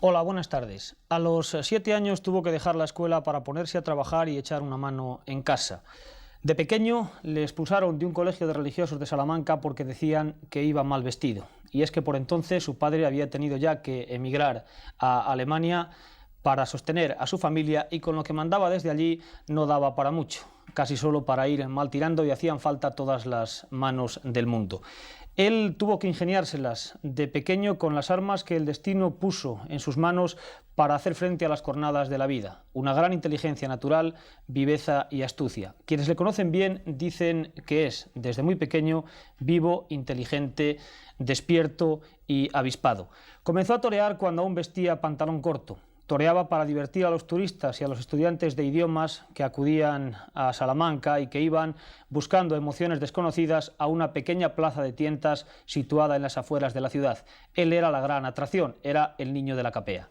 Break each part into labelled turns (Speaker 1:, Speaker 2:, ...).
Speaker 1: Hola, buenas tardes. A los 7 años tuvo que dejar la escuela para ponerse a trabajar y echar una mano en casa. De pequeño le expulsaron de un colegio de religiosos de Salamanca porque decían que iba mal vestido. Y es que por entonces su padre había tenido ya que emigrar a Alemania para sostener a su familia y con lo que mandaba desde allí no daba para mucho, casi solo para ir mal tirando y hacían falta todas las manos del mundo. Él tuvo que ingeniárselas de pequeño con las armas que el destino puso en sus manos para hacer frente a las cornadas de la vida. Una gran inteligencia natural, viveza y astucia. Quienes le conocen bien dicen que es, desde muy pequeño, vivo, inteligente, despierto y avispado. Comenzó a torear cuando aún vestía pantalón corto. Toreaba para divertir a los turistas y a los estudiantes de idiomas que acudían a Salamanca y que iban buscando emociones desconocidas a una pequeña plaza de tientas situada en las afueras de la ciudad. Él era la gran atracción, era el niño de la capea.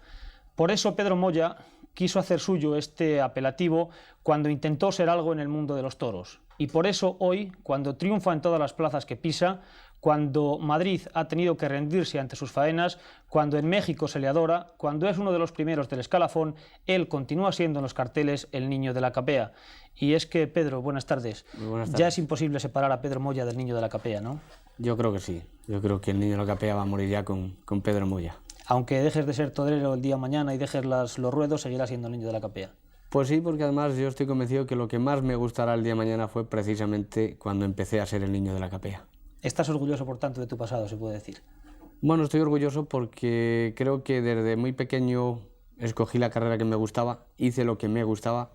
Speaker 1: Por eso Pedro Moya quiso hacer suyo este apelativo cuando intentó ser algo en el mundo de los toros. Y por eso hoy, cuando triunfa en todas las plazas que pisa, cuando Madrid ha tenido que rendirse ante sus faenas, cuando en México se le adora, cuando es uno de los primeros del escalafón, él continúa siendo en los carteles el niño de la capea. Y es que, Pedro, buenas tardes.
Speaker 2: Muy buenas tardes.
Speaker 1: Ya es imposible separar a Pedro Moya del niño de la capea, ¿no?
Speaker 2: Yo creo que sí. Yo creo que el niño de la capea va a morir ya con Pedro Moya.
Speaker 1: Aunque dejes de ser torero el día de mañana y dejes los ruedos, seguirás siendo el niño de la capea.
Speaker 2: Pues sí, porque además yo estoy convencido que lo que más me gustará el día de mañana fue precisamente cuando empecé a ser el niño de la capea.
Speaker 1: ¿Estás orgulloso, por tanto, de tu pasado, se puede decir?
Speaker 2: Bueno, estoy orgulloso porque creo que desde muy pequeño escogí la carrera que me gustaba, hice lo que me gustaba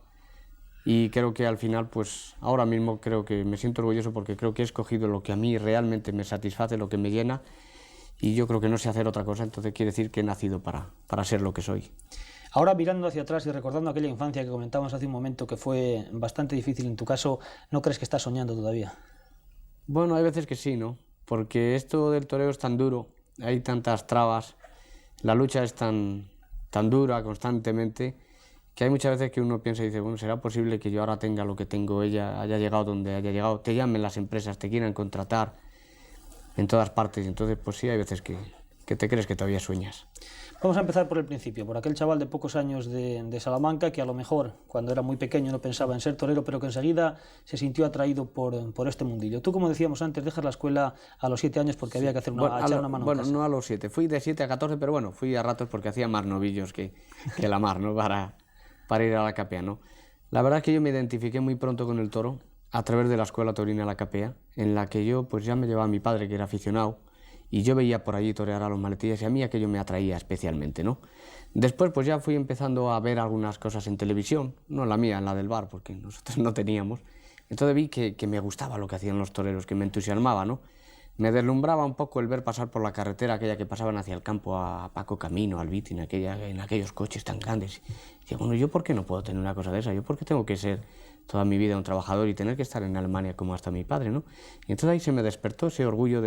Speaker 2: y creo que al final, pues ahora mismo creo que me siento orgulloso porque creo que he escogido lo que a mí realmente me satisface, lo que me llena y yo creo que no sé hacer otra cosa, entonces quiere decir que he nacido para ser lo que soy.
Speaker 1: Ahora, mirando hacia atrás y recordando aquella infancia que comentábamos hace un momento que fue bastante difícil en tu caso, ¿no crees que estás soñando todavía?
Speaker 2: Bueno, hay veces que sí, ¿no? Porque esto del toreo es tan duro, hay tantas trabas, la lucha es tan dura constantemente, que hay muchas veces que uno piensa y dice, bueno, ¿será posible que yo ahora tenga lo que tengo, ella haya llegado donde haya llegado? Te llamen las empresas, te quieran contratar en todas partes, entonces pues sí, hay veces que te crees que todavía sueñas.
Speaker 1: Vamos a empezar por el principio, por aquel chaval de pocos años de Salamanca que a lo mejor cuando era muy pequeño no pensaba en ser torero, pero que enseguida se sintió atraído por este mundillo. Tú, como decíamos antes, dejas la escuela a los 7 años porque había que hacer echar una mano en casa.
Speaker 2: No a los 7, fui de 7 a 14, pero bueno, fui a ratos porque hacía más novillos que la mar, ¿no? Para ir a la capea, ¿no? La verdad es que yo me identifiqué muy pronto con el toro a través de la escuela torina La Capea, en la que yo pues ya me llevaba a mi padre, que era aficionado, y yo veía por allí torear a los maletillas y a mí aquello me atraía especialmente, ¿no? Después pues ya fui empezando a ver algunas cosas en televisión, no la mía, en la del bar, porque nosotros no teníamos. Entonces vi que me gustaba lo que hacían los toreros, que me entusiasmaba, ¿no? Me deslumbraba un poco el ver pasar por la carretera aquella que pasaban hacia el campo a Paco Camino, al Viti, en aquellos coches tan grandes. Y decía, bueno, ¿yo por qué no puedo tener una cosa de esa? ¿Yo por qué tengo que ser toda mi vida un trabajador y tener que estar en Alemania como hasta mi padre, ¿no? Y entonces ahí se me despertó ese orgullo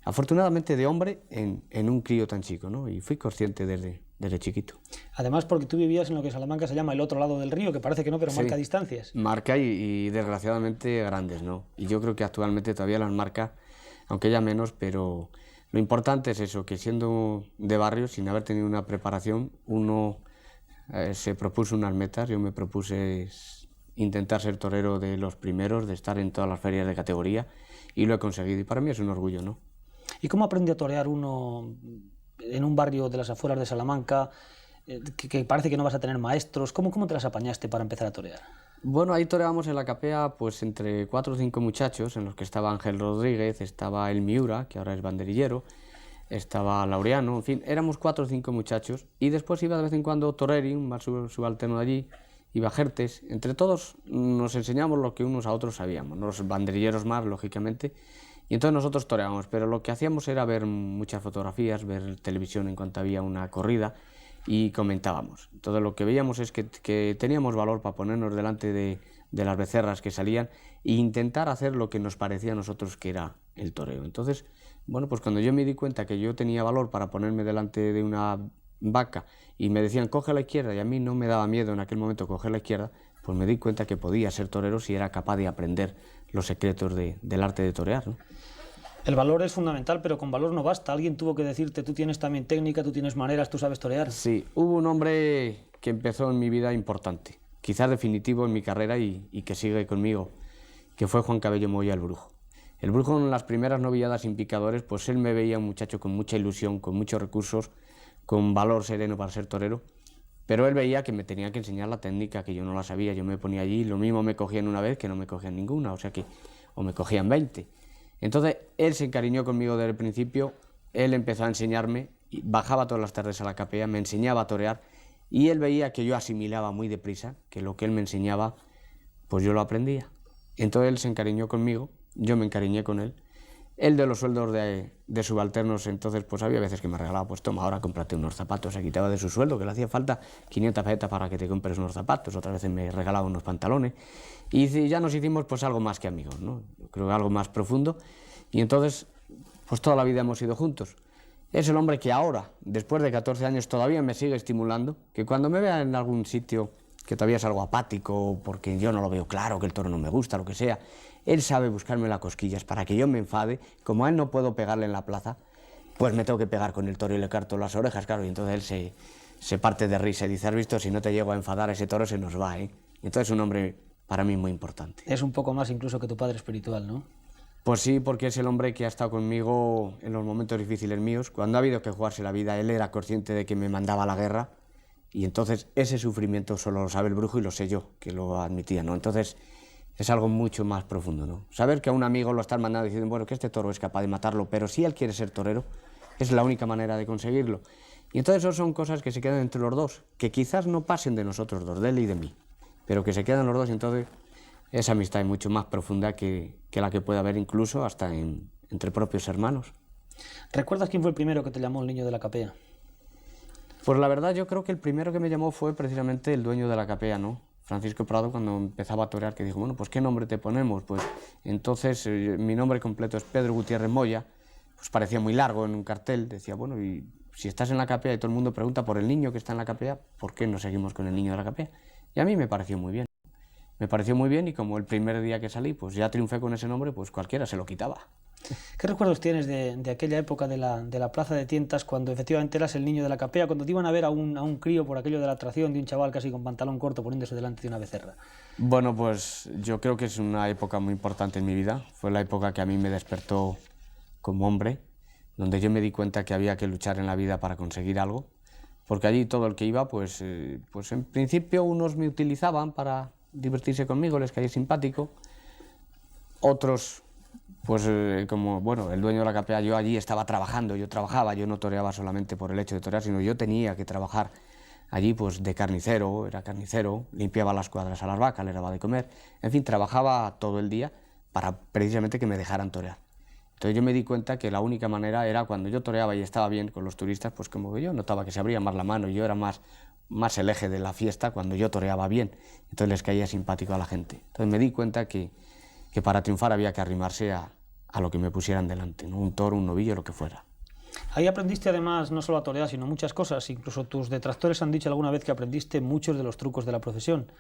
Speaker 2: afortunadamente de hombre en un crío tan chico, ¿no? Y fui consciente desde chiquito.
Speaker 1: Además, porque tú vivías en lo que en Salamanca se llama el otro lado del río, que parece que no, pero sí, marca distancias.
Speaker 2: Marca y desgraciadamente grandes, ¿no? Y yo creo que actualmente todavía las marca, aunque ya menos, pero lo importante es eso, que siendo de barrio, sin haber tenido una preparación, uno se propuso unas metas. Yo me propuse intentar ser torero de los primeros, de estar en todas las ferias de categoría, y lo he conseguido, y para mí es un orgullo, ¿no?
Speaker 1: ¿Y cómo aprende a torear uno en un barrio de las afueras de Salamanca, que parece que no vas a tener maestros? ¿Cómo te las apañaste para empezar a torear?
Speaker 2: Bueno, ahí toreábamos en la capea pues entre 4 o 5 muchachos, en los que estaba Ángel Rodríguez, estaba el Miura, que ahora es banderillero, estaba Laureano, en fin, éramos 4 o 5 muchachos, y después iba de vez en cuando Toreri, un más subalterno de allí, iba Jertes. Entre todos nos enseñamos lo que unos a otros sabíamos, ¿no? Los banderilleros más, lógicamente, y entonces nosotros toreábamos, pero lo que hacíamos era ver muchas fotografías, ver televisión en cuanto había una corrida, y comentábamos. Entonces lo que veíamos es que teníamos valor para ponernos delante de las becerras que salían e intentar hacer lo que nos parecía a nosotros que era el toreo. Entonces, bueno, pues cuando yo me di cuenta que yo tenía valor para ponerme delante de una vaca y me decían coge a la izquierda, y a mí no me daba miedo en aquel momento coger la izquierda, pues me di cuenta que podía ser torero si era capaz de aprender los secretos del arte de torear, ¿no?
Speaker 1: El valor es fundamental, pero con valor no basta. Alguien tuvo que decirte, tú tienes también técnica, tú tienes maneras, tú sabes torear.
Speaker 2: Sí, hubo un hombre que empezó en mi vida importante, quizás definitivo en mi carrera y que sigue conmigo, que fue Juan Cabello Moya, el Brujo. El Brujo, en las primeras novilladas sin picadores, pues él me veía un muchacho con mucha ilusión, con muchos recursos, con valor sereno para ser torero, pero él veía que me tenía que enseñar la técnica, que yo no la sabía. Yo me ponía allí, lo mismo me cogían una vez que no me cogían ninguna, o me cogían 20. Entonces él se encariñó conmigo desde el principio, él empezó a enseñarme, bajaba todas las tardes a la capea, me enseñaba a torear, y él veía que yo asimilaba muy deprisa, que lo que él me enseñaba, pues yo lo aprendía. Entonces él se encariñó conmigo, yo me encariñé con él. Él de los sueldos de subalternos, entonces pues había veces que me regalaba, pues toma, ahora cómprate unos zapatos, se quitaba de su sueldo, que le hacía falta 500 pesetas para que te compres unos zapatos, otras veces me regalaba unos pantalones, y ya nos hicimos pues algo más que amigos, ¿no? Yo creo que algo más profundo, y entonces pues toda la vida hemos ido juntos. Es el hombre que ahora, después de 14 años, todavía me sigue estimulando, que cuando me vea en algún sitio que todavía es algo apático, porque yo no lo veo claro, que el toro no me gusta, lo que sea, él sabe buscarme las cosquillas para que yo me enfade. Como a él no puedo pegarle en la plaza, pues me tengo que pegar con el toro y le carto las orejas, claro, y entonces él se parte de risa y dice, has visto, si no te llego a enfadar, ese toro se nos va, ¿eh? Entonces es un hombre para mí muy importante.
Speaker 1: Es un poco más incluso que tu padre espiritual, ¿no?
Speaker 2: Pues sí, porque es el hombre que ha estado conmigo en los momentos difíciles míos. Cuando ha habido que jugarse la vida, él era consciente de que me mandaba a la guerra, y entonces ese sufrimiento solo lo sabe el Brujo y lo sé yo, que lo admitía, ¿no? Entonces es algo mucho más profundo, ¿no? Saber que a un amigo lo están mandando diciendo, bueno, que este toro es capaz de matarlo, pero si él quiere ser torero, es la única manera de conseguirlo. Y entonces eso son cosas que se quedan entre los dos, que quizás no pasen de nosotros dos, de él y de mí, pero que se quedan los dos, y entonces esa amistad es mucho más profunda que la que puede haber incluso hasta entre propios hermanos.
Speaker 1: ¿Recuerdas quién fue el primero que te llamó el niño de la capea?
Speaker 2: Pues la verdad yo creo que el primero que me llamó fue precisamente el dueño de la capea, ¿no? Francisco Prado, cuando empezaba a torear, que dijo, bueno, pues ¿qué nombre te ponemos? Pues entonces mi nombre completo es Pedro Gutiérrez Moya, pues parecía muy largo en un cartel, decía, bueno, y si estás en la capea y todo el mundo pregunta por el niño que está en la capea, ¿por qué no seguimos con el niño de la capea? Y a mí me pareció muy bien. Me pareció muy bien, y como el primer día que salí, pues ya triunfé con ese nombre, pues cualquiera se lo quitaba.
Speaker 1: ¿Qué recuerdos tienes de aquella época de la plaza de tientas, cuando efectivamente eras el niño de la capea, cuando te iban a ver a un crío por aquello de la atracción de un chaval casi con pantalón corto poniéndose delante de una becerra?
Speaker 2: Bueno, pues yo creo que es una época muy importante en mi vida. Fue la época que a mí me despertó como hombre, donde yo me di cuenta que había que luchar en la vida para conseguir algo, porque allí todo el que iba, pues en principio unos me utilizaban para divertirse conmigo, les caía simpático, otros, pues como, bueno, el dueño de la capea, yo allí estaba trabajando, yo trabajaba, yo no toreaba solamente por el hecho de torear, sino yo tenía que trabajar allí pues de carnicero, era carnicero, limpiaba las cuadras a las vacas, les daba de comer, en fin, trabajaba todo el día para precisamente que me dejaran torear. Entonces yo me di cuenta que la única manera era cuando yo toreaba y estaba bien con los turistas, pues como que yo notaba que se abría más la mano y yo era más el eje de la fiesta cuando yo toreaba bien, entonces les caía simpático a la gente. Entonces me di cuenta que para triunfar había que arrimarse a lo que me pusieran delante, ¿no? Un toro, un novillo, lo que fuera.
Speaker 1: Ahí aprendiste además no solo a torear, sino muchas cosas. Incluso tus detractores han dicho alguna vez que aprendiste muchos de los trucos de la profesión.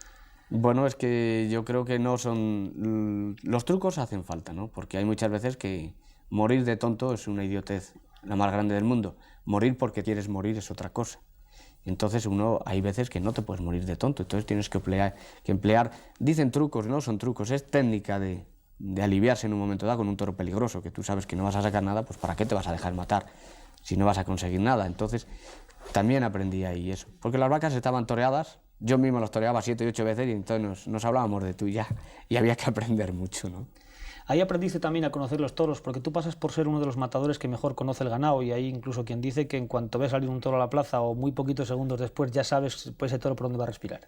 Speaker 2: Bueno, es que yo creo que no son... Los trucos hacen falta, ¿no? Porque hay muchas veces que morir de tonto es una idiotez la más grande del mundo. Morir porque quieres morir es otra cosa. Entonces hay veces que no te puedes morir de tonto, entonces tienes que emplear, dicen trucos, no son trucos, es técnica de aliviarse en un momento dado con un toro peligroso, que tú sabes que no vas a sacar nada, pues ¿para qué te vas a dejar matar si no vas a conseguir nada? Entonces también aprendí ahí eso, porque las vacas estaban toreadas, yo mismo las toreaba 7 y 8 veces y entonces nos hablábamos de tú y ya, y había que aprender mucho, ¿no?
Speaker 1: Ahí aprendiste también a conocer los toros, porque tú pasas por ser uno de los matadores que mejor conoce el ganado, y hay incluso quien dice que en cuanto ves salir un toro a la plaza o muy poquitos segundos después ya sabes pues, ese toro por dónde va a respirar.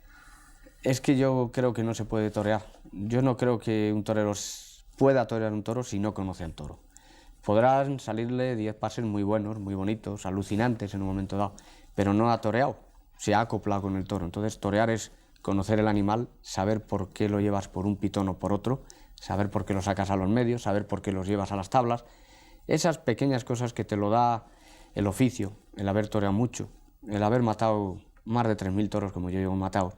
Speaker 2: Es que yo creo que no se puede torear. Yo no creo que un torero pueda torear un toro si no conoce al toro. Podrán salirle 10 pases muy buenos, muy bonitos, alucinantes en un momento dado, pero no ha toreado, se ha acoplado con el toro. Entonces torear es conocer el animal, saber por qué lo llevas por un pitón o por otro, saber por qué lo sacas a los medios, saber por qué los llevas a las tablas. Esas pequeñas cosas que te lo da el oficio, el haber toreado mucho, el haber matado más de 3000 toros como yo llevo matado,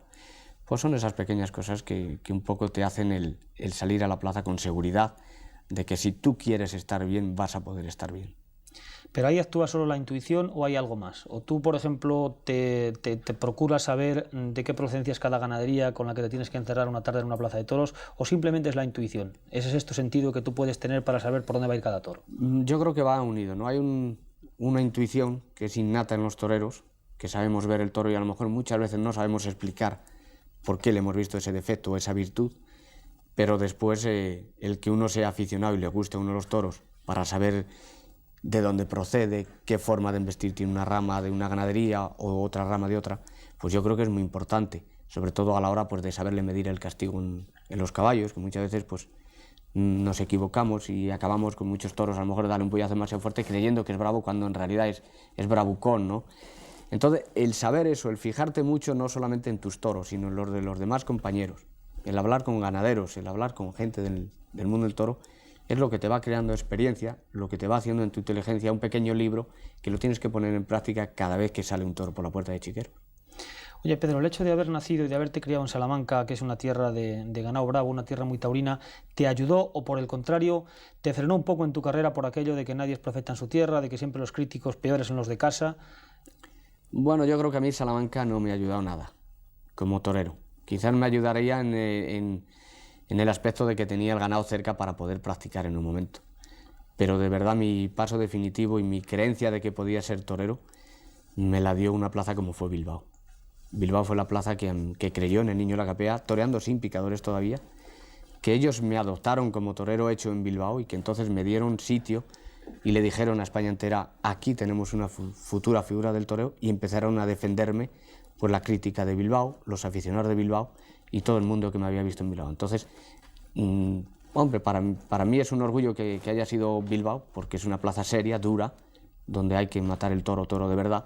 Speaker 2: pues son esas pequeñas cosas que un poco te hacen el salir a la plaza con seguridad, de que si tú quieres estar bien, vas a poder estar bien.
Speaker 1: ¿Pero ahí actúa solo la intuición o hay algo más? ¿O tú, por ejemplo, te procuras saber de qué procedencia es cada ganadería con la que te tienes que encerrar una tarde en una plaza de toros, o simplemente es la intuición? ¿Ese es este sentido que tú puedes tener para saber por dónde va a ir cada toro?
Speaker 2: Yo creo que va unido, ¿no? Hay una intuición que es innata en los toreros, que sabemos ver el toro y a lo mejor muchas veces no sabemos explicar por qué le hemos visto ese defecto o esa virtud, pero después el que uno sea aficionado y le guste a uno los toros para saber de dónde procede, qué forma de embestir tiene una rama de una ganadería o otra rama de otra, pues yo creo que es muy importante, sobre todo a la hora pues, de saberle medir el castigo en los caballos, que muchas veces pues, nos equivocamos y acabamos con muchos toros, a lo mejor de darle un puyazo demasiado fuerte creyendo que es bravo cuando en realidad es bravucón, ¿no? Entonces, el saber eso, el fijarte mucho no solamente en tus toros, sino en los de los demás compañeros, el hablar con ganaderos, el hablar con gente del mundo del toro, es lo que te va creando experiencia, lo que te va haciendo en tu inteligencia un pequeño libro que lo tienes que poner en práctica cada vez que sale un toro por la puerta de Chiquero.
Speaker 1: Oye, Pedro, el hecho de haber nacido y de haberte criado en Salamanca, que es una tierra de ganado bravo, una tierra muy taurina, ¿te ayudó o por el contrario te frenó un poco en tu carrera por aquello de que nadie es profeta en su tierra, de que siempre los críticos peores son los de casa?
Speaker 2: Bueno, yo creo que a mí Salamanca no me ha ayudado nada como torero. Quizás me ayudaría en el aspecto de que tenía el ganado cerca para poder practicar en un momento. Pero de verdad mi paso definitivo y mi creencia de que podía ser torero me la dio una plaza como fue Bilbao. Bilbao fue la plaza que creyó en el niño de la capea, toreando sin picadores todavía, que ellos me adoptaron como torero hecho en Bilbao y que entonces me dieron sitio y le dijeron a España entera, aquí tenemos una futura figura del toreo, y empezaron a defenderme por la crítica de Bilbao, los aficionados de Bilbao y todo el mundo que me había visto en Bilbao. Entonces, hombre, para mí es un orgullo que haya sido Bilbao, porque es una plaza seria, dura, donde hay que matar el toro de verdad,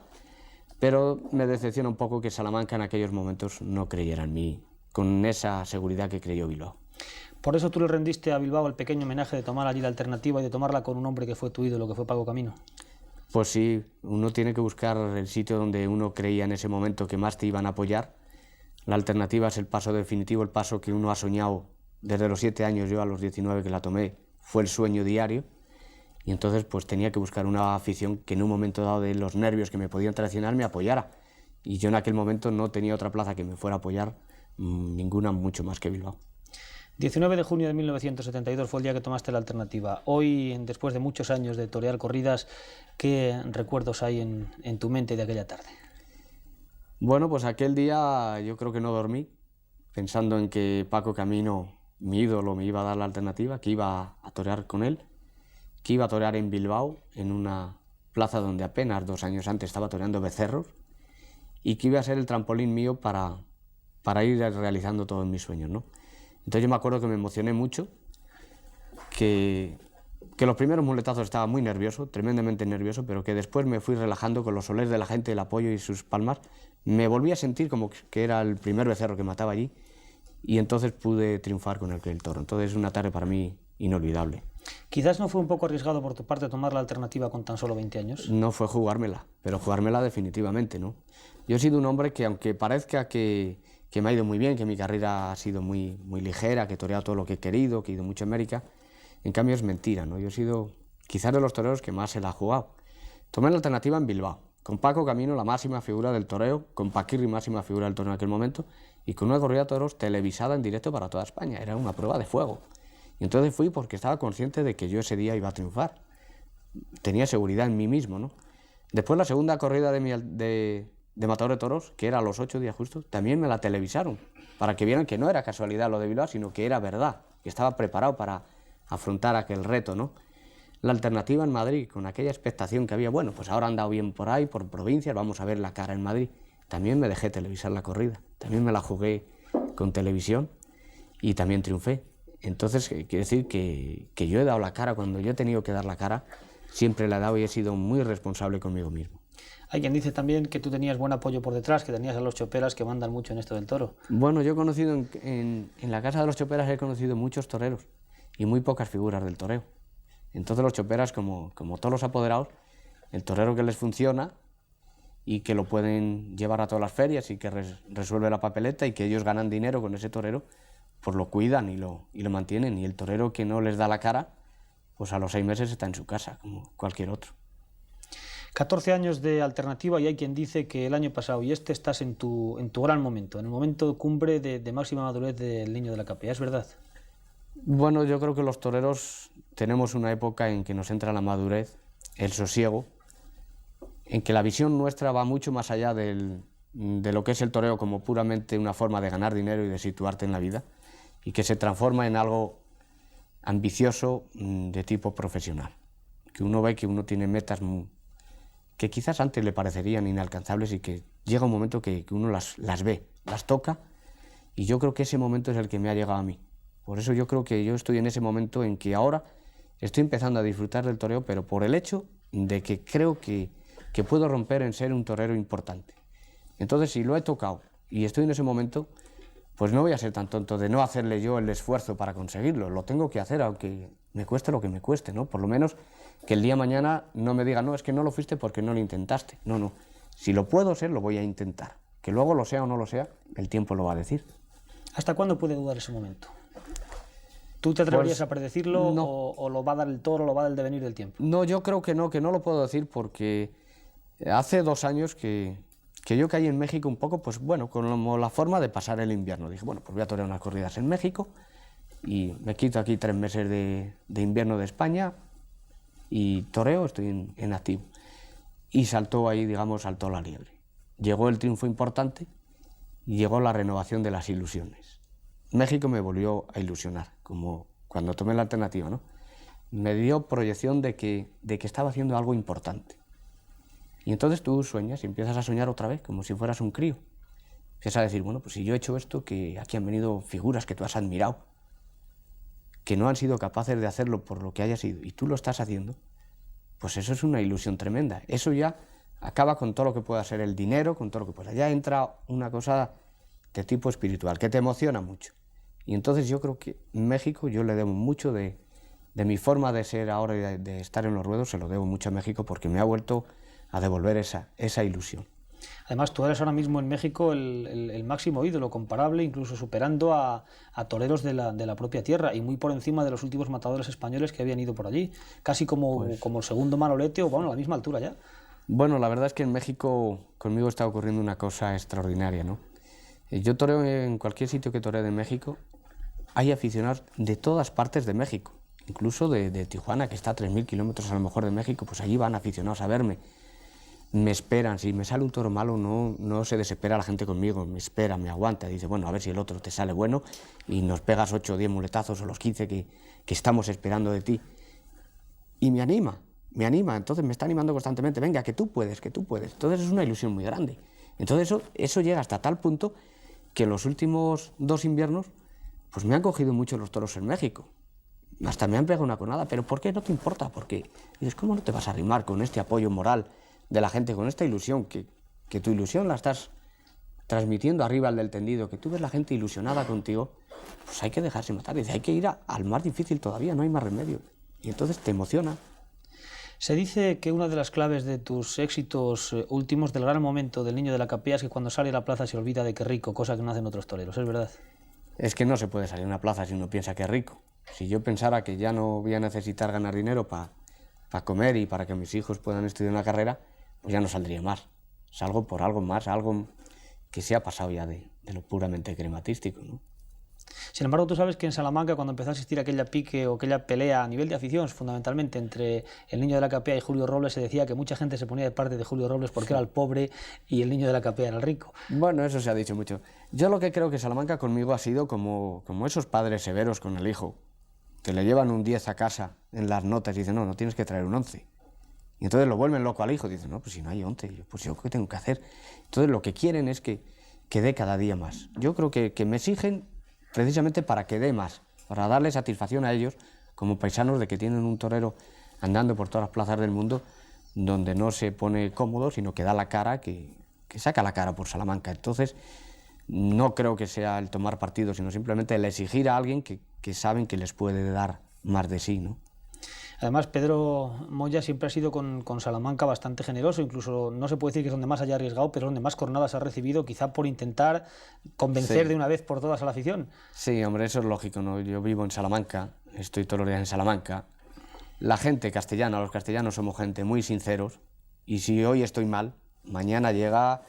Speaker 2: pero me decepciona un poco que Salamanca en aquellos momentos no creyera en mí con esa seguridad que creyó Bilbao.
Speaker 1: Por eso tú le rendiste a Bilbao el pequeño homenaje de tomar allí la alternativa y de tomarla con un hombre que fue tu ídolo, que fue Paco Camino.
Speaker 2: Pues sí, uno tiene que buscar el sitio donde uno creía en ese momento que más te iban a apoyar. La alternativa es el paso definitivo, el paso que uno ha soñado desde los 7 años, yo a los 19 que la tomé, fue el sueño diario. Y entonces pues tenía que buscar una afición que en un momento dado de los nervios que me podían traicionar me apoyara. Y yo en aquel momento no tenía otra plaza que me fuera a apoyar, ninguna mucho más que Bilbao.
Speaker 1: 19 de junio de 1972 fue el día que tomaste la alternativa. Hoy, después de muchos años de torear corridas, ¿qué recuerdos hay en tu mente de aquella tarde?
Speaker 2: Bueno, pues aquel día yo creo que no dormí, pensando en que Paco Camino, mi ídolo, me iba a dar la alternativa, que iba a torear con él, que iba a torear en Bilbao, en una plaza donde apenas 2 años antes estaba toreando becerros, y que iba a ser el trampolín mío para ir realizando todos mis sueños, ¿no? Entonces yo me acuerdo que me emocioné mucho, que los primeros muletazos estaba muy nervioso, tremendamente nervioso, pero que después me fui relajando con los olés de la gente, el apoyo y sus palmas. Me volví a sentir como que era el primer becerro que mataba allí y entonces pude triunfar con el toro. Entonces es una tarde para mí inolvidable.
Speaker 1: Quizás no fue un poco arriesgado por tu parte tomar la alternativa con tan solo 20 años.
Speaker 2: No fue jugármela, pero jugármela definitivamente, ¿no? Yo he sido un hombre que, aunque parezca que me ha ido muy bien, que mi carrera ha sido muy ligera, que he toreado todo lo que he querido, que he ido mucho a América, en cambio es mentira, ¿no? Yo he sido quizás de los toreros que más se la ha jugado. Tomé la alternativa en Bilbao, con Paco Camino, la máxima figura del toreo, con Paquirri, máxima figura del toreo en aquel momento, y con una corrida de toros televisada en directo para toda España. Era una prueba de fuego. Y entonces fui porque estaba consciente de que yo ese día iba a triunfar. Tenía seguridad en mí mismo, ¿no? Después la segunda corrida de matador de toros, que era a los 8 días justo, también me la televisaron, para que vieran que no era casualidad lo de Bilbao, sino que era verdad, que estaba preparado para afrontar aquel reto, ¿no? La alternativa en Madrid, con aquella expectación que había, bueno, pues ahora han dado bien por ahí, por provincias, vamos a ver la cara en Madrid. También me dejé televisar la corrida, también me la jugué con televisión y también triunfé. Entonces, quiere decir que yo he dado la cara cuando yo he tenido que dar la cara, siempre la he dado y he sido muy responsable conmigo mismo.
Speaker 1: Hay quien dice también que tú tenías buen apoyo por detrás, que tenías a los choperas que mandan mucho en esto del toro.
Speaker 2: Bueno, yo he conocido en la casa de los choperas he conocido muchos toreros y muy pocas figuras del toreo. Entonces los choperas, como todos los apoderados, el torero que les funciona y que lo pueden llevar a todas las ferias y que resuelve la papeleta y que ellos ganan dinero con ese torero, pues lo cuidan y lo mantienen. Y el torero que no les da la cara, pues a los 6 meses está en su casa, como cualquier otro.
Speaker 1: 14 años de alternativa y hay quien dice que el año pasado y este estás en tu gran momento, en el momento cumbre de máxima madurez del Niño de la Capea, ¿es verdad?
Speaker 2: Bueno, yo creo que los toreros tenemos una época en que nos entra la madurez, el sosiego, en que la visión nuestra va mucho más allá de lo que es el toreo como puramente una forma de ganar dinero y de situarte en la vida, y que se transforma en algo ambicioso de tipo profesional, que uno ve que uno tiene metas que quizás antes le parecerían inalcanzables y que llega un momento que uno las ve, las toca, y yo creo que ese momento es el que me ha llegado a mí. Por eso yo creo que yo estoy en ese momento en que ahora estoy empezando a disfrutar del toreo, pero por el hecho de que creo que puedo romper en ser un torero importante. Entonces, si lo he tocado y estoy en ese momento, pues no voy a ser tan tonto de no hacerle yo el esfuerzo para conseguirlo. Lo tengo que hacer, aunque me cueste lo que me cueste, ¿no? Por lo menos que el día de mañana no me diga, no, es que no lo fuiste porque no lo intentaste. No, no. Si lo puedo ser, lo voy a intentar. Que luego lo sea o no lo sea, el tiempo lo va a decir.
Speaker 1: ¿Hasta cuándo puede dudar ese momento? ¿Tú te atreverías a predecirlo
Speaker 2: no.
Speaker 1: o lo va a dar el toro, lo va a dar el devenir del tiempo?
Speaker 2: No, yo creo que no lo puedo decir porque hace 2 años que yo caí en México un poco, pues bueno, con la forma de pasar el invierno. Dije, bueno, pues voy a torear unas corridas en México y me quito aquí 3 meses de invierno de España y toreo, estoy en activo. Y saltó ahí, digamos, saltó la liebre. Llegó el triunfo importante y llegó la renovación de las ilusiones. México me volvió a ilusionar, como cuando tomé la alternativa, ¿no? Me dio proyección de que estaba haciendo algo importante. Y entonces tú sueñas y empiezas a soñar otra vez, como si fueras un crío. Empiezas a decir, bueno, pues si yo he hecho esto, que aquí han venido figuras que tú has admirado, que no han sido capaces de hacerlo por lo que haya sido, y tú lo estás haciendo, pues eso es una ilusión tremenda. Eso ya acaba con todo lo que pueda ser el dinero, con todo lo que pueda. Ya entra una cosa de tipo espiritual, que te emociona mucho. Y entonces yo creo que México, yo le debo mucho de mi forma de ser ahora y de estar en los ruedos, se lo debo mucho a México porque me ha vuelto a devolver esa ilusión.
Speaker 1: Además, tú eres ahora mismo en México el máximo ídolo, comparable, incluso superando a toreros de la propia tierra y muy por encima de los últimos matadores españoles que habían ido por allí, casi como el segundo Manolete o bueno, a la misma altura ya.
Speaker 2: Bueno, la verdad es que en México conmigo está ocurriendo una cosa extraordinaria, ¿no? Yo toreo en cualquier sitio que toree de México, hay aficionados de todas partes de México, incluso de Tijuana, que está a 3.000 kilómetros a lo mejor de México, pues allí van aficionados a verme. Me esperan, si me sale un toro malo no se desespera la gente conmigo, me espera, me aguanta, dice, bueno, a ver si el otro te sale bueno y nos pegas 8 o 10 muletazos o los 15 que estamos esperando de ti. Y me anima, entonces me está animando constantemente, venga, que tú puedes. Entonces es una ilusión muy grande. Entonces eso llega hasta tal punto que los últimos 2 inviernos pues me han cogido mucho los toros en México. Hasta me han pegado una conada, pero ¿por qué no te importa? Porque dices, ¿cómo no te vas a arrimar con este apoyo moral de la gente, con esta ilusión, que tu ilusión la estás transmitiendo arriba al del tendido, que tú ves la gente ilusionada contigo? Pues hay que dejarse matar, dice, hay que ir al más difícil todavía, no hay más remedio. Y entonces te emociona.
Speaker 1: Se dice que una de las claves de tus éxitos últimos, del gran momento del Niño de la Capea, es que cuando sale a la plaza se olvida de que es rico, cosa que no hacen otros toreros, ¿es verdad?
Speaker 2: Es que no se puede salir a una plaza si uno piensa que es rico. Si yo pensara que ya no voy a necesitar ganar dinero para comer y para que mis hijos puedan estudiar una carrera, pues ya no saldría más. Salgo por algo más, algo que se ha pasado ya de lo puramente crematístico, ¿no?
Speaker 1: Sin embargo, tú sabes que en Salamanca, cuando empezó a existir aquella pique o aquella pelea a nivel de afición, fundamentalmente entre el Niño de la Capea y Julio Robles, se decía que mucha gente se ponía de parte de Julio Robles porque era el pobre y el Niño de la Capea era el rico.
Speaker 2: Bueno, eso se ha dicho mucho. Yo lo que creo que Salamanca conmigo ha sido como esos padres severos con el hijo, que le llevan un 10 a casa en las notas y dicen, no tienes que traer un 11. Y entonces lo vuelven loco al hijo, dicen, no, pues si no hay 11, pues yo qué tengo que hacer. Entonces lo que quieren es que dé cada día más. Yo creo que me exigen precisamente para que dé más, para darle satisfacción a ellos como paisanos de que tienen un torero andando por todas las plazas del mundo donde no se pone cómodo, sino que da la cara, que saca la cara por Salamanca. Entonces no creo que sea el tomar partido, sino simplemente el exigir a alguien que saben que les puede dar más de sí, ¿no?
Speaker 1: Además, Pedro Moya siempre ha sido con Salamanca bastante generoso, incluso no se puede decir que es donde más haya arriesgado, pero donde más cornadas ha recibido, quizá por intentar convencer de una vez por todas a la afición.
Speaker 2: Sí, hombre, eso es lógico, ¿no? Yo vivo en Salamanca, estoy todos los días en Salamanca, la gente castellana, los castellanos somos gente muy sinceros, y si hoy estoy mal, mañana llega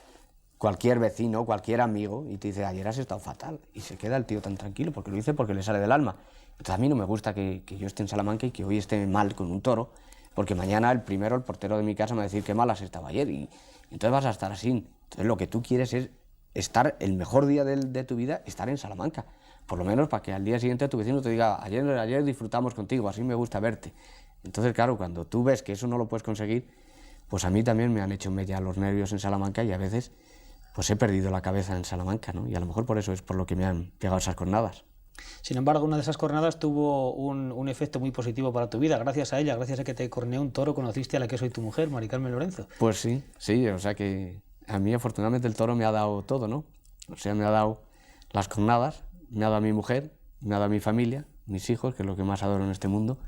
Speaker 2: cualquier vecino, cualquier amigo, y te dice, ayer has estado fatal, y se queda el tío tan tranquilo, porque lo dice porque le sale del alma. Entonces a mí no me gusta que yo esté en Salamanca y que hoy esté mal con un toro, porque mañana el portero de mi casa me va a decir qué mal has estado ayer, y entonces vas a estar así. Entonces lo que tú quieres es estar el mejor día de tu vida, estar en Salamanca, por lo menos para que al día siguiente tu vecino te diga, ayer disfrutamos contigo, así me gusta verte. Entonces, claro, cuando tú ves que eso no lo puedes conseguir, pues a mí también me han hecho mella los nervios en Salamanca, y a veces pues he perdido la cabeza en Salamanca, ¿no? Y a lo mejor por eso es por lo que me han pegado esas cornadas.
Speaker 1: Sin embargo, una de esas cornadas tuvo un efecto muy positivo para tu vida. Gracias a ella, gracias a que te corneó un toro, conociste a la que es hoy tu mujer, Mari Carmen Lorenzo.
Speaker 2: Pues sí, sí, o sea que a mí afortunadamente el toro me ha dado todo, ¿no? O sea, me ha dado las cornadas, me ha dado a mi mujer, me ha dado a mi familia, mis hijos, que es lo que más adoro en este mundo.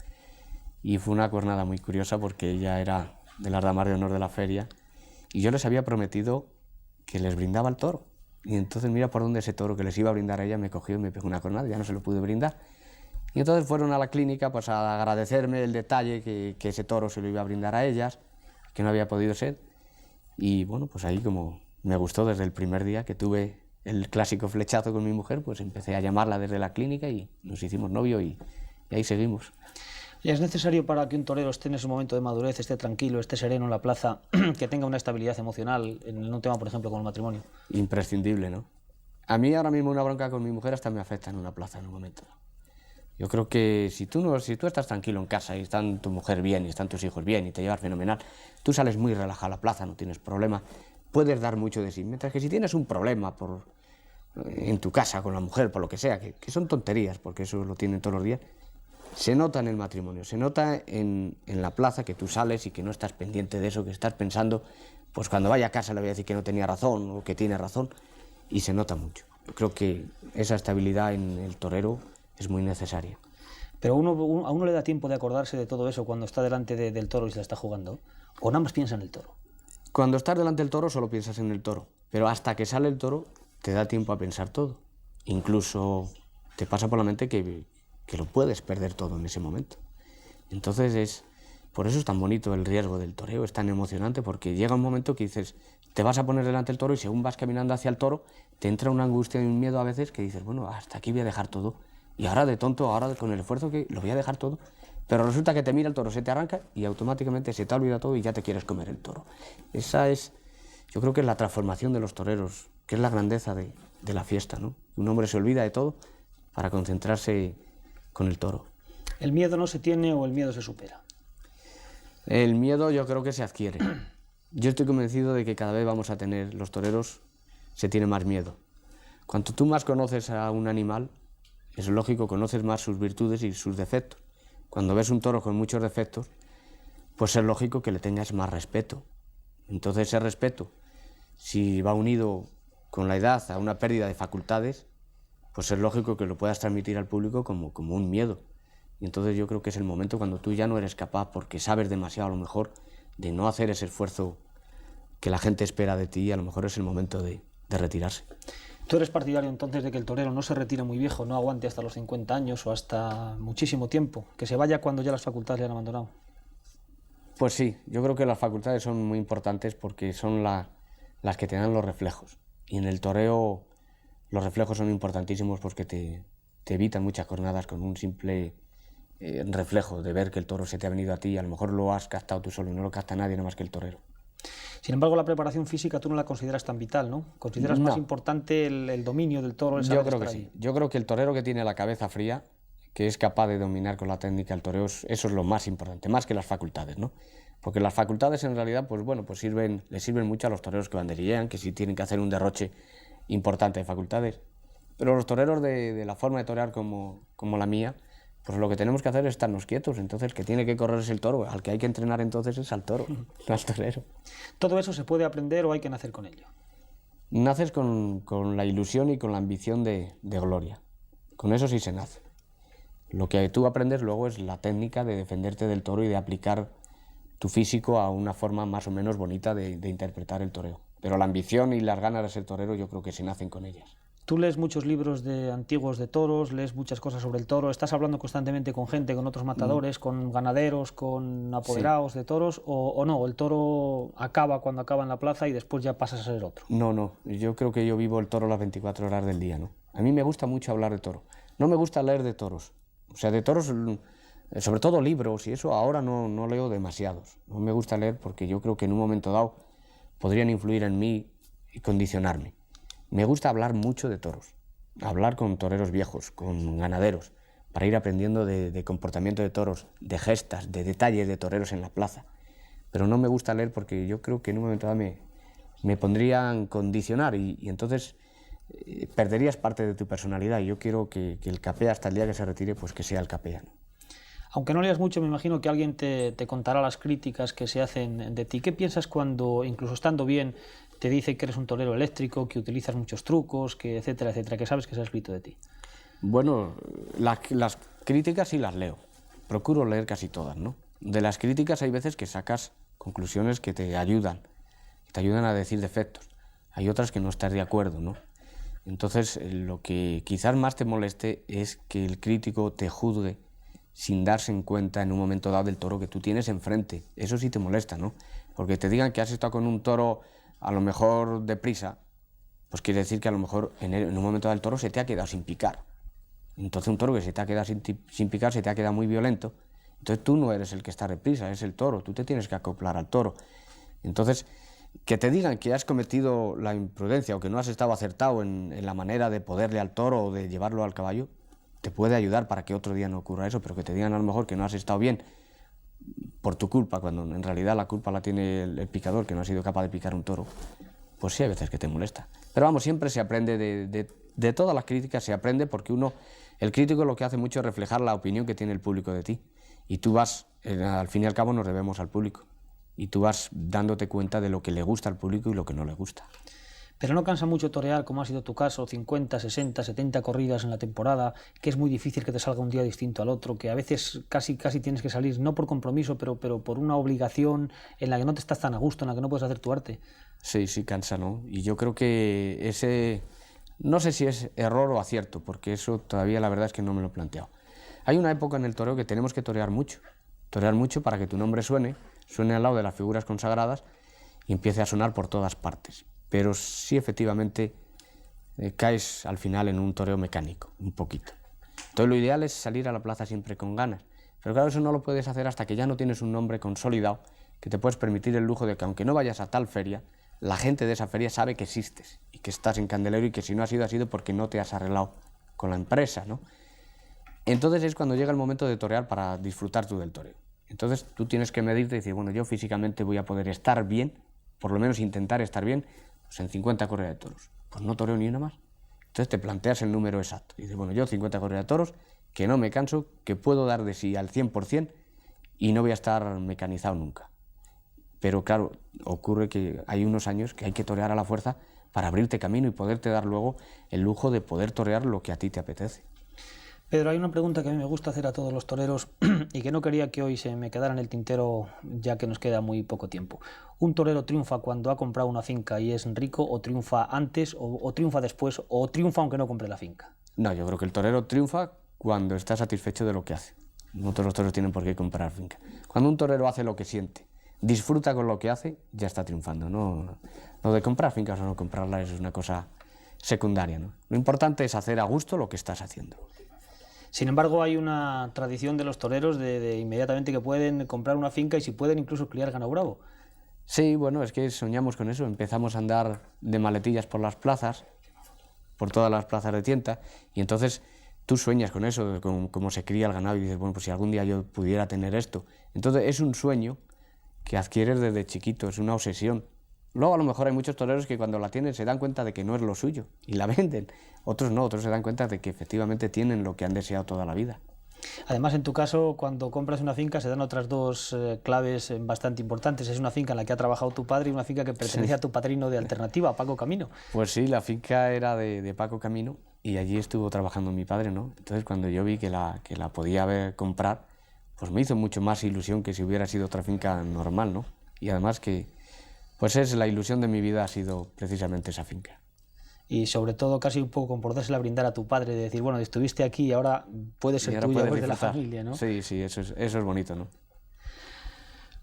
Speaker 2: Y fue una cornada muy curiosa porque ella era de las damas de honor de la feria y yo les había prometido que les brindaba el toro. Y entonces mira por dónde ese toro que les iba a brindar a ella me cogió y me pegó una cornada, ya no se lo pude brindar. Y entonces fueron a la clínica pues a agradecerme el detalle que ese toro se lo iba a brindar a ellas, que no había podido ser. Y bueno, pues ahí como me gustó desde el primer día que tuve el clásico flechazo con mi mujer, pues empecé a llamarla desde la clínica y nos hicimos novio y ahí seguimos.
Speaker 1: ¿Es necesario para que un torero esté en ese momento de madurez, esté tranquilo, esté sereno en la plaza, que tenga una estabilidad emocional en un tema, por ejemplo, como el matrimonio?
Speaker 2: Imprescindible, ¿no? A mí ahora mismo una bronca con mi mujer hasta me afecta en una plaza en un momento. Yo creo que si tú estás tranquilo en casa y están tu mujer bien y están tus hijos bien y te llevas fenomenal, tú sales muy relajado a la plaza, no tienes problema, puedes dar mucho de sí. Mientras que si tienes un problema en tu casa con la mujer, por lo que sea, que son tonterías, porque eso lo tienen todos los días, se nota en el matrimonio, se nota en la plaza que tú sales y que no estás pendiente de eso, que estás pensando, pues cuando vaya a casa le voy a decir que no tenía razón o que tiene razón, y se nota mucho. Yo creo que esa estabilidad en el torero es muy necesaria.
Speaker 1: Pero a uno le da tiempo de acordarse de todo eso cuando está delante del toro y se la está jugando, o nada más piensa en el toro.
Speaker 2: Cuando estás delante del toro solo piensas en el toro, pero hasta que sale el toro te da tiempo a pensar todo. Incluso te pasa por la mente que lo puedes perder todo en ese momento. Entonces por eso es tan bonito el riesgo del toreo, es tan emocionante, porque llega un momento que dices, te vas a poner delante del toro y según vas caminando hacia el toro, te entra una angustia y un miedo a veces que dices, bueno, hasta aquí voy a dejar todo. Y ahora de tonto, ahora con el esfuerzo que lo voy a dejar todo. Pero resulta que te mira el toro, se te arranca y automáticamente se te olvida todo y ya te quieres comer el toro. Esa es, yo creo que es la transformación de los toreros, que es la grandeza de la fiesta, ¿no? Un hombre se olvida de todo para concentrarse con el toro.
Speaker 1: ¿El miedo no se tiene o el miedo se supera?
Speaker 2: El miedo yo creo que se adquiere. Yo estoy convencido de que cada vez vamos a tener, los toreros se tiene más miedo. Cuanto tú más conoces a un animal, es lógico, conoces más sus virtudes y sus defectos. Cuando ves un toro con muchos defectos, pues es lógico que le tengas más respeto. Entonces ese respeto, si va unido con la edad a una pérdida de facultades, pues es lógico que lo puedas transmitir al público como un miedo. Y entonces yo creo que es el momento cuando tú ya no eres capaz, porque sabes demasiado a lo mejor, de no hacer ese esfuerzo que la gente espera de ti, y a lo mejor es el momento de retirarse.
Speaker 1: ¿Tú eres partidario entonces de que el torero no se retire muy viejo, no aguante hasta los 50 años o hasta muchísimo tiempo, que se vaya cuando ya las facultades le han abandonado?
Speaker 2: Pues sí, yo creo que las facultades son muy importantes porque son las que te dan los reflejos. Y en el toreo los reflejos son importantísimos porque te evitan muchas jornadas con un simple reflejo de ver que el toro se te ha venido a ti, a lo mejor lo has captado tú solo y no lo capta nadie nada más que el torero.
Speaker 1: Sin embargo, la preparación física tú no la consideras tan vital, ¿no? ¿Consideras más importante el dominio del toro?
Speaker 2: Yo creo que sí. Yo creo que el torero que tiene la cabeza fría, que es capaz de dominar con la técnica el toreo, eso es lo más importante, más que las facultades, ¿no? Porque las facultades en realidad, pues bueno, pues les sirven mucho a los toreros que banderillean, que sí tienen que hacer un derroche importante de facultades. Pero los toreros de la forma de torear como la mía, pues lo que tenemos que hacer es estarnos quietos. Entonces el que tiene que correr es el toro, al que hay que entrenar entonces es al toro, no al torero.
Speaker 1: ¿Todo eso se puede aprender o hay que nacer con ello?
Speaker 2: Naces con la ilusión y con la ambición de gloria. Con eso sí se nace. Lo que tú aprendes luego es la técnica de defenderte del toro y de aplicar tu físico a una forma más o menos bonita de interpretar el toreo. Pero la ambición y las ganas de ser torero yo creo que se nacen con ellas.
Speaker 1: Tú lees muchos libros antiguos de toros, lees muchas cosas sobre el toro, estás hablando constantemente con gente, con otros matadores, con ganaderos, con apoderados de toros, o no, el toro acaba cuando acaba en la plaza y después ya pasas a ser otro.
Speaker 2: No, yo creo que yo vivo el toro las 24 horas del día, ¿no? A mí me gusta mucho hablar de toro. No me gusta leer de toros. O sea, de toros, sobre todo libros y eso, ahora no leo demasiados. No me gusta leer porque yo creo que en un momento dado podrían influir en mí y condicionarme. Me gusta hablar mucho de toros, hablar con toreros viejos, con ganaderos, para ir aprendiendo de comportamiento de toros, de gestas, de detalles de toreros en la plaza. Pero no me gusta leer porque yo creo que en un momento dado me pondrían condicionar y entonces perderías parte de tu personalidad. Y yo quiero que el capea hasta el día que se retire, pues que sea el capea, ¿no?
Speaker 1: Aunque no leas mucho, me imagino que alguien te contará las críticas que se hacen de ti. ¿Qué piensas cuando, incluso estando bien, te dice que eres un torero eléctrico, que utilizas muchos trucos, que etcétera, etcétera, que sabes que se ha escrito de ti?
Speaker 2: Bueno, las críticas sí las leo. Procuro leer casi todas, ¿no? De las críticas hay veces que sacas conclusiones que te ayudan a decir defectos. Hay otras que no estás de acuerdo, ¿no? Entonces, lo que quizás más te moleste es que el crítico te juzgue sin darse en cuenta en un momento dado del toro que tú tienes enfrente. Eso sí te molesta, ¿no? Porque te digan que has estado con un toro a lo mejor deprisa, pues quiere decir que a lo mejor en un momento dado el toro se te ha quedado sin picar. Entonces un toro que se te ha quedado sin picar, se te ha quedado muy violento. Entonces tú no eres el que está deprisa, es el toro, tú te tienes que acoplar al toro. Entonces, que te digan que has cometido la imprudencia o que no has estado acertado en la manera de poderle al toro o de llevarlo al caballo, te puede ayudar para que otro día no ocurra eso, pero que te digan a lo mejor que no has estado bien por tu culpa, cuando en realidad la culpa la tiene el picador, que no ha sido capaz de picar un toro, pues sí, hay veces que te molesta. Pero vamos, siempre se aprende de todas las críticas, se aprende porque el crítico lo que hace mucho es reflejar la opinión que tiene el público de ti. Y tú vas, al fin y al cabo nos debemos al público, y tú vas dándote cuenta de lo que le gusta al público y lo que no le gusta.
Speaker 1: Pero no cansa mucho torear, como ha sido tu caso, 50, 60, 70 corridas en la temporada, que es muy difícil que te salga un día distinto al otro, que a veces casi tienes que salir, no por compromiso, pero por una obligación en la que no te estás tan a gusto, en la que no puedes hacer tu arte.
Speaker 2: Sí, cansa, ¿no? Y yo creo que no sé si es error o acierto, porque eso todavía la verdad es que no me lo he planteado. Hay una época en el toreo que tenemos que torear mucho para que tu nombre suene al lado de las figuras consagradas y empiece a sonar por todas partes. Pero sí, efectivamente, caes al final en un toreo mecánico, un poquito. Entonces lo ideal es salir a la plaza siempre con ganas. Pero claro, eso no lo puedes hacer hasta que ya no tienes un nombre consolidado, que te puedes permitir el lujo de que aunque no vayas a tal feria, la gente de esa feria sabe que existes y que estás en Candelero y que si no ha sido porque no te has arreglado con la empresa, ¿no? Entonces es cuando llega el momento de torear para disfrutar tú del toreo. Entonces tú tienes que medirte y decir, bueno, yo físicamente voy a poder estar bien, por lo menos intentar estar bien, pues en 50 corridas de toros. Pues no toreo ni una más. Entonces te planteas el número exacto. Y dices, bueno, yo 50 corridas de toros, que no me canso, que puedo dar de sí al 100% y no voy a estar mecanizado nunca. Pero claro, ocurre que hay unos años que hay que torear a la fuerza para abrirte camino y poderte dar luego el lujo de poder torear lo que a ti te apetece.
Speaker 1: Pedro, hay una pregunta que a mí me gusta hacer a todos los toreros y que no quería que hoy se me quedara en el tintero, ya que nos queda muy poco tiempo. ¿Un torero triunfa cuando ha comprado una finca y es rico, o triunfa antes, o triunfa después, o triunfa aunque no compre la finca?
Speaker 2: No, yo creo que el torero triunfa cuando está satisfecho de lo que hace. No todos los toreros tienen por qué comprar finca. Cuando un torero hace lo que siente, disfruta con lo que hace, ya está triunfando. No, lo de comprar fincas o no comprarlas es una cosa secundaria, ¿no? Lo importante es hacer a gusto lo que estás haciendo.
Speaker 1: Sin embargo, hay una tradición de los toreros de inmediatamente que pueden comprar una finca y si pueden incluso criar ganado bravo.
Speaker 2: Sí, bueno, es que soñamos con eso. Empezamos a andar de maletillas por las plazas, por todas las plazas de tienta, y entonces tú sueñas con eso, con cómo se cría el ganado, y dices, bueno, pues si algún día yo pudiera tener esto. Entonces es un sueño que adquieres desde chiquito, es una obsesión. Luego a lo mejor hay muchos toreros que cuando la tienen se dan cuenta de que no es lo suyo y la venden. Otros no, otros se dan cuenta de que efectivamente tienen lo que han deseado toda la vida.
Speaker 1: Además, en tu caso, cuando compras una finca se dan otras dos claves bastante importantes. Es una finca en la que ha trabajado tu padre y una finca que pertenece a tu padrino de alternativa, a Paco Camino.
Speaker 2: Pues sí, la finca era de Paco Camino y allí estuvo trabajando mi padre, ¿no? Entonces cuando yo vi que la podía comprar, pues me hizo mucho más ilusión que si hubiera sido otra finca normal, ¿no? Y además que, pues la ilusión de mi vida ha sido precisamente esa finca.
Speaker 1: y sobre todo casi un poco con podérsela brindar a tu padre, de decir, bueno, estuviste aquí y ahora puede ser tuya, pues de la familia, ¿no?
Speaker 2: Sí, sí, eso es bonito, ¿no?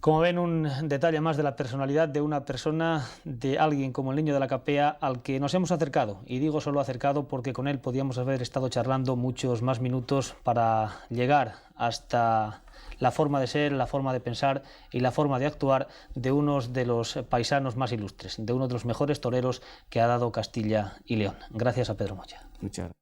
Speaker 1: Como ven, un detalle más de la personalidad de una persona, de alguien como el niño de la Capea, al que nos hemos acercado. Y digo solo acercado porque con él podíamos haber estado charlando muchos más minutos para llegar hasta la forma de ser, la forma de pensar y la forma de actuar de uno de los paisanos más ilustres, de uno de los mejores toreros que ha dado Castilla y León. Gracias a Pedro Moya.
Speaker 2: Muchas gracias.